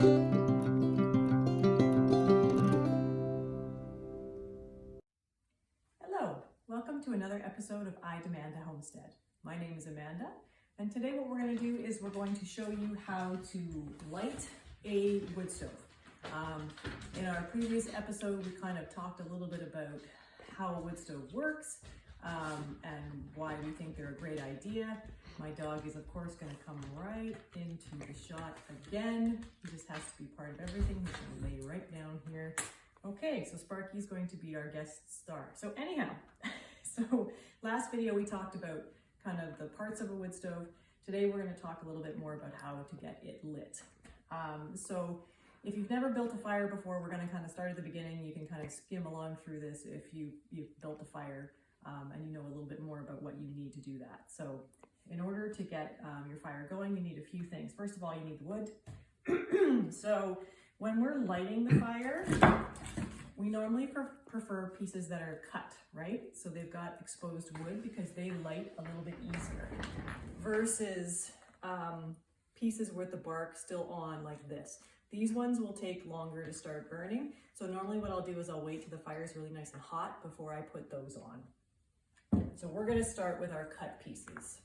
Hello, welcome to another episode of I Demand a Homestead. My name is Amanda, and today what we're going to do is we're going to show you how to light a wood stove. In our previous episode, we kind of talked a little bit about how a wood stove works and why we think they're a great idea. My dog is of course going to come right into the shot again. He just has to be part of everything. He's going to lay right down here. Okay, so Sparky's going to be our guest star. So anyhow, so last video we talked about kind of the parts of a wood stove. Today we're going to talk a little bit more about how to get it lit. So if you've never built a fire before, we're going to kind of start at the beginning. You can kind of skim along through this if you've built a fire and you know a little bit more about what you need to do that. So in order to get your fire going, you need a few things. First of all, you need wood. So when we're lighting the fire, we normally prefer pieces that are cut, right? So they've got exposed wood because they light a little bit easier versus pieces with the bark still on like this. These ones will take longer to start burning. So normally what I'll do is I'll wait till the fire is really nice and hot before I put those on. So we're gonna start with our cut pieces.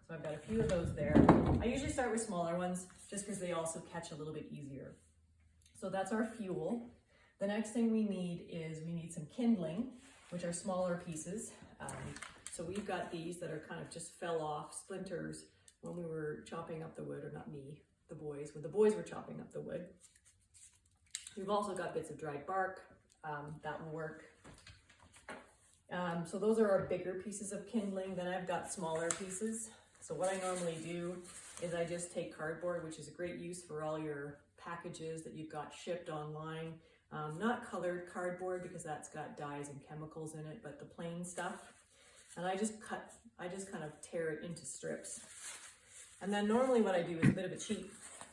So I've got a few of those there. I usually start with smaller ones just because they also catch a little bit easier. So that's our fuel. The next thing we need is we need some kindling, which are smaller pieces. So we've got these that are kind of just fell off splinters when we were chopping up the wood, or not me, the boys, when the boys were chopping up the wood. We've also got bits of dried bark, that will work. So those are our bigger pieces of kindling. Then I've got smaller pieces. So what I normally do is I just take cardboard, which is a great use for all your packages that you've got shipped online. Not colored cardboard because that's got dyes and chemicals in it, but the plain stuff. And I just kind of tear it into strips. And then normally what I do is a bit of a cheat.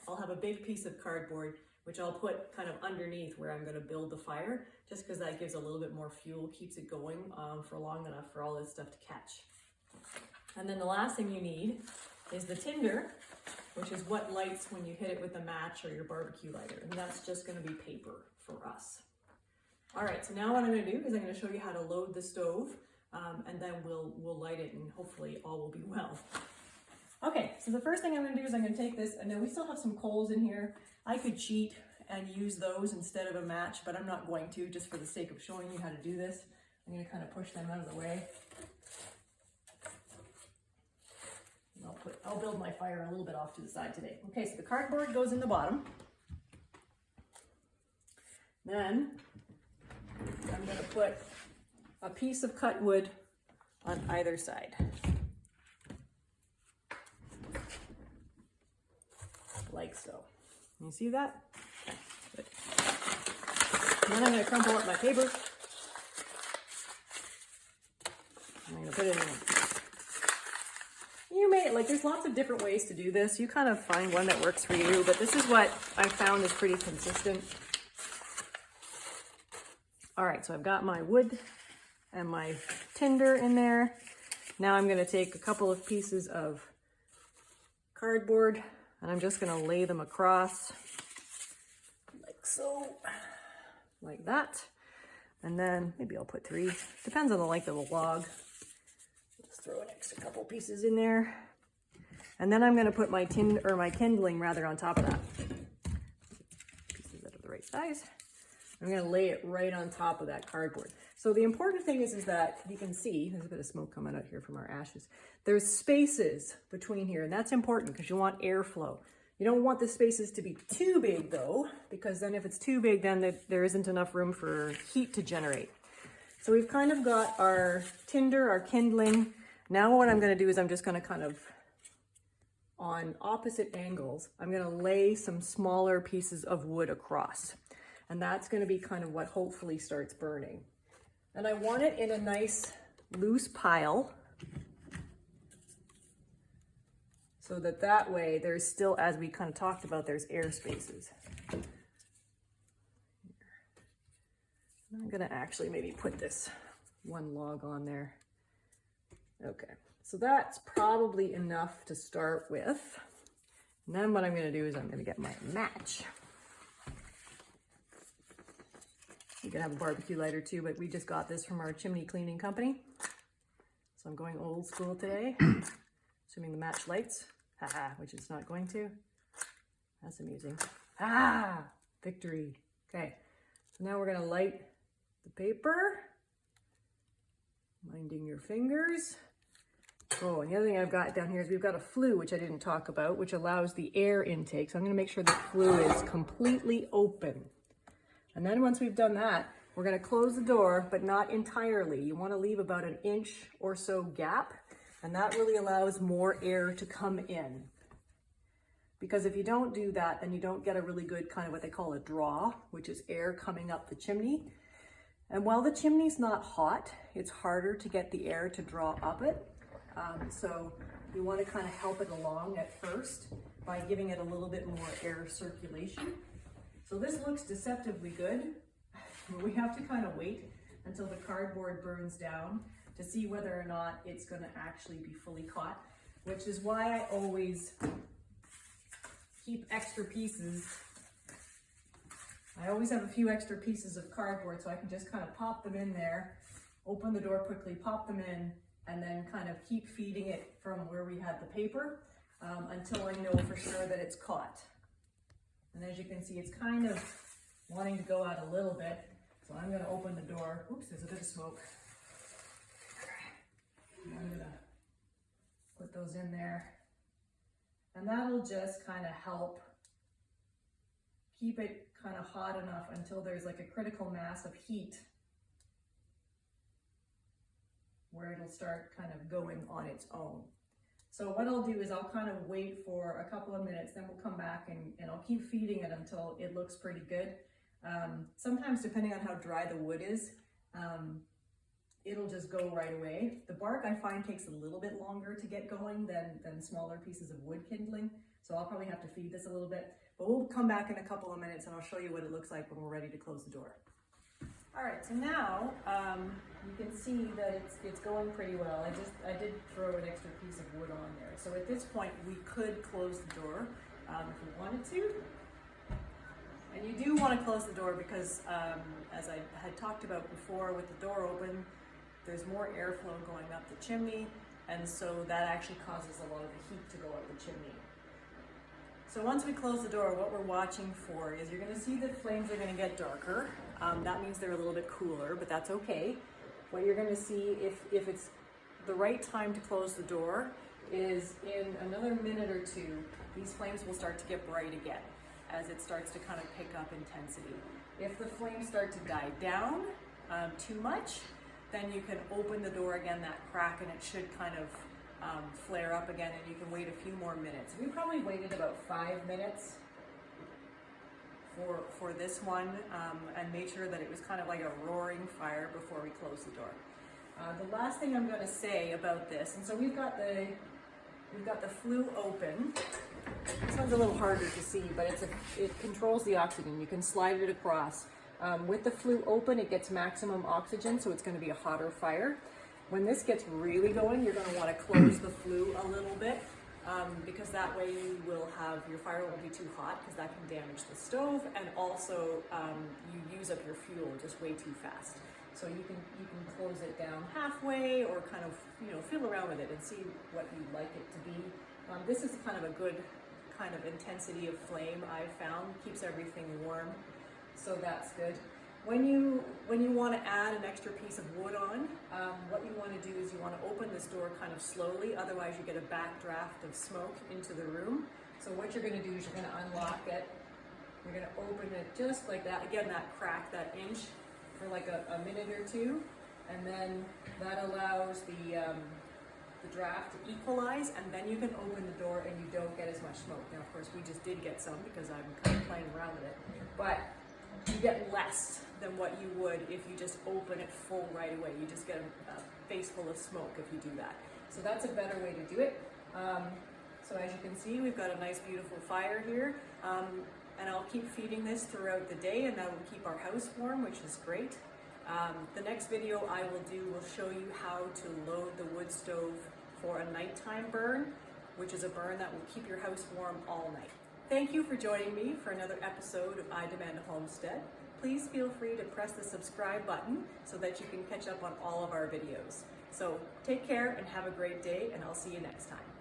I'll have a big piece of cardboard, which I'll put kind of underneath where I'm going to build the fire, just because that gives a little bit more fuel, keeps it going for long enough for all this stuff to catch. And then the last thing you need is the tinder, which is what lights when you hit it with a match or your barbecue lighter. And that's just going to be paper for us. All right, so now what I'm going to do is I'm going to show you how to load the stove, and then we'll light it and hopefully all will be well. Okay, so the first thing I'm going to do is I'm going to take this, and now we still have some coals in here. I could cheat and use those instead of a match, but I'm not going to, just for the sake of showing you how to do this. I'm going to kind of push them out of the way. I'll build my fire a little bit off to the side today. Okay, so the cardboard goes in the bottom. Then I'm going to put a piece of cut wood on either side. Like so. You see that? Good. And then I'm going to crumple up my paper. I'm going to put it in. You may, there's lots of different ways to do this. You kind of find one that works for you, but this is what I found is pretty consistent. All right, so I've got my wood and my tinder in there. Now I'm going to take a couple of pieces of cardboard and I'm just going to lay them across like so, like that. And then maybe I'll put 3, depends on the length of the log. Throw an extra couple pieces in there. And then I'm going to put my kindling rather on top of that. Pieces that are the right size. I'm going to lay it right on top of that cardboard. So the important thing is that you can see, there's a bit of smoke coming out here from our ashes. There's spaces between here, and that's important because you want airflow. You don't want the spaces to be too big though, because then if it's too big, then there isn't enough room for heat to generate. So we've kind of got our tinder, our kindling. Now what I'm going to do is I'm just going to kind of, on opposite angles, I'm going to lay some smaller pieces of wood across. And that's going to be kind of what hopefully starts burning. And I want it in a nice loose pile so that way there's still, as we kind of talked about, there's air spaces. I'm going to actually maybe put this one log on there. Okay, so that's probably enough to start with. And then what I'm gonna do is I'm gonna get my match. You can have a barbecue lighter too, but we just got this from our chimney cleaning company. So I'm going old school today, assuming the match lights, haha, which it's not going to. That's amusing. Ah, victory. Okay, so now we're gonna light the paper. Minding your fingers. Oh, and the other thing I've got down here is we've got a flue, which I didn't talk about, which allows the air intake. So I'm gonna make sure the flue is completely open. And then once we've done that, we're gonna close the door, but not entirely. You wanna leave about an inch or so gap, and that really allows more air to come in. Because if you don't do that, then you don't get a really good kind of what they call a draw, which is air coming up the chimney. And while the chimney's not hot, it's harder to get the air to draw up it. So you want to kind of help it along at first by giving it a little bit more air circulation. So this looks deceptively good, but we have to kind of wait until the cardboard burns down to see whether or not it's going to actually be fully caught, which is why I always keep extra pieces. I always have a few extra pieces of cardboard so I can just kind of pop them in there, open the door quickly, pop them in, and then kind of keep feeding it from where we had the paper until I know for sure that it's caught. And as you can see, it's kind of wanting to go out a little bit. So I'm gonna open the door. Oops, there's a bit of smoke. I'm gonna put those in there. And that'll just kind of help keep it kind of hot enough until there's like a critical mass of heat where it'll start kind of going on its own. So what I'll do is I'll kind of wait for a couple of minutes, then we'll come back and I'll keep feeding it until it looks pretty good. Sometimes depending on how dry the wood is, it'll just go right away. The bark I find takes a little bit longer to get going than smaller pieces of wood kindling. So I'll probably have to feed this a little bit, but we'll come back in a couple of minutes and I'll show you what it looks like when we're ready to close the door. All right, so now you can see that it's going pretty well. I did throw an extra piece of wood on there. So at this point, we could close the door if we wanted to. And you do want to close the door because, as I had talked about before, with the door open, there's more airflow going up the chimney, and so that actually causes a lot of the heat to go up the chimney. So once we close the door, what we're watching for is you're going to see that flames are going to get darker. That means they're a little bit cooler, but that's okay. What you're going to see, if it's the right time to close the door, is in another minute or two, these flames will start to get bright again as it starts to kind of pick up intensity. If the flames start to die down too much, then you can open the door again, that crack, and it should kind of flare up again, and you can wait a few more minutes. We probably waited about 5 minutes for this one and made sure that it was kind of like a roaring fire before we closed the door. The last thing I'm going to say about this, and so we've got the flue open. This one's a little harder to see, but it controls the oxygen. You can slide it across. With the flue open, it gets maximum oxygen, so it's going to be a hotter fire. When this gets really going, you're going to want to close the flue a little bit because that way your fire won't be too hot because that can damage the stove, and also you use up your fuel just way too fast. So you can close it down halfway or kind of feel around with it and see what you'd like it to be. This is kind of a good kind of intensity of flame I've found, keeps everything warm, so that's good. When you want to add an extra piece of wood on, what you want to do is you want to open this door kind of slowly, otherwise you get a backdraft of smoke into the room. So what you're going to do is you're going to unlock it, you're going to open it just like that, again that crack, that inch, for like a minute or two, and then that allows the draft to equalize, and then you can open the door and you don't get as much smoke. Now of course we just did get some because I'm kind of playing around with it, but you get less than what you would if you just open it full right away. You just get a face full of smoke if you do that. So that's a better way to do it. So as you can see, we've got a nice beautiful fire here, and I'll keep feeding this throughout the day, and that will keep our house warm, which is great. The next video will show you how to load the wood stove for a nighttime burn. which is a burn that will keep your house warm all night. Thank you for joining me for another episode of I Demand a Homestead. Please feel free to press the subscribe button so that you can catch up on all of our videos. So take care and have a great day, and I'll see you next time.